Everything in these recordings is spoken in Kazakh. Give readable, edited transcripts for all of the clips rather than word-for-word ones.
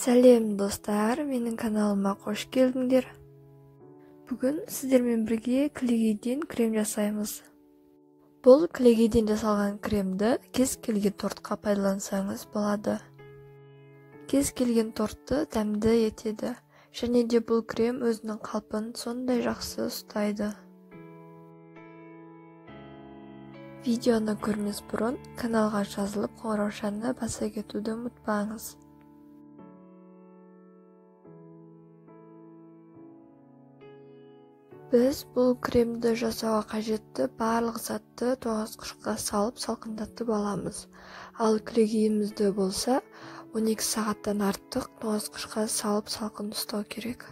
Сәлем достар, менің каналыма қош келдіңдер. Бүгін сіздермен бірге кілегейден крем жасаймыз. Бұл кілегейден жасалған кремді кез келген тортқа пайдалансаңыз болады. Кез келген тортты дәмді етеді, және де бұл крем өзінің қалпын сондай жақсы ұстайды. Видеоны көрмес бұрын каналға жазылып қоңыраушаны баса кетуді ұмытпаңыз. Біз бұл кремді жасауға қажетті барлық затты тоңазытқышқа салып салқындатып аламыз. Ал кілегейімізді болса 12 сағаттан артық тоңазытқышқа салып салқын ұстау керек.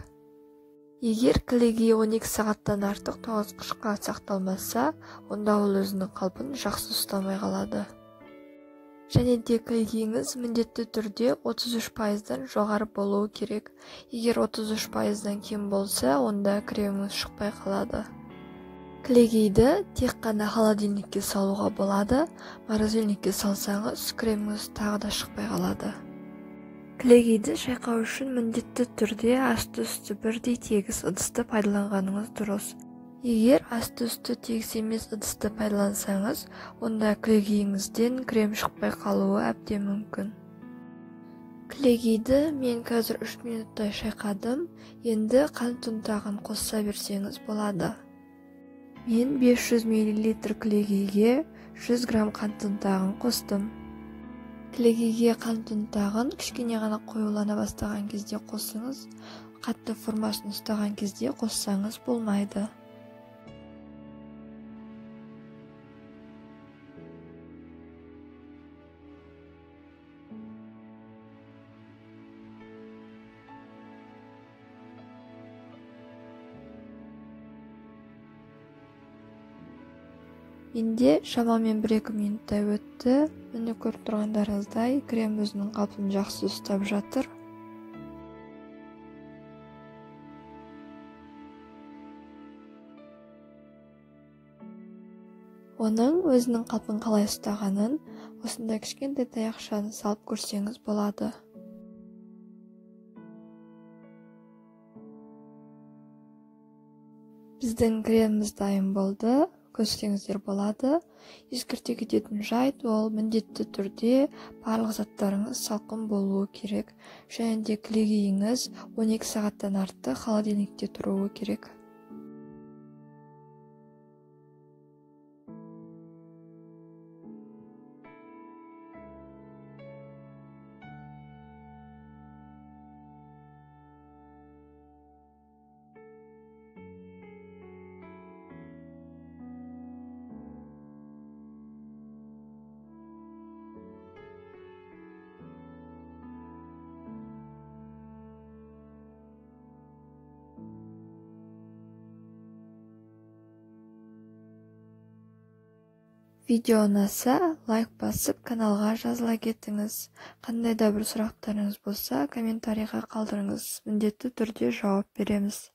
Егер кілегей 12 сағаттан артық тоңазытқышқа сақталмаса, онда ол өзінің қалпын жақсы ұстамай қалады. Және де кілегейіңіз міндетті түрде 33%-дан жоғары болуы керек. Егер 33%-дан кем болса, онда креміңіз шықпай қалады. Кілегейді тек қана холодильникке салуға болады, морозильникке салсаңыз, креміңіз тағы да шықпай қалады. Кілегейді шайқау үшін міндетті түрде асты-үсті бірдей тегіс ыдысты пайдаланғаныңыз дұрыс. Егер асты-үсті тегіс емес ыдысты пайдалансаңыз, онда кілегейіңізден крем шықпай қалуы әбден мүмкін. Кілегейді мен қазір 3 минуттай шайқадым, енді қант ұнтағын қоса берсеңіз болады. Мен 500 мл кілегейге 100 грамм қант ұнтағын қостым. Кілегейге қант ұнтағын кішкене ғана қоюлана бастаған кезде қосыңыз, қатты формасын ұстаған кезде қоссаңыз болмайды. Менде шамамен 1-2 минуттай өтті. Міне көріп тұрғандарыңыздай, крем өзінің қалпын жақсы ұстап жатыр. Оның өзінің қалпын қалай ұстағанын осындай кішкентай таяқшаны салып көрсеңіз болады. Біздің креміміз дайын болды. Көрсеңіздер болады. Ескерте кететін жайт, ол міндетті түрде барлық заттарыңыз салқын болуы керек. Және де кілегейіңіз 12 сағаттан артық холодильникте тұруы керек. Видео ұнаса, лайк басып, каналға жазыла кетіңіз. Қандай да бір сұрақтарыңыз болса, комментарийға қалдырыңыз. Міндетті түрде жауап береміз.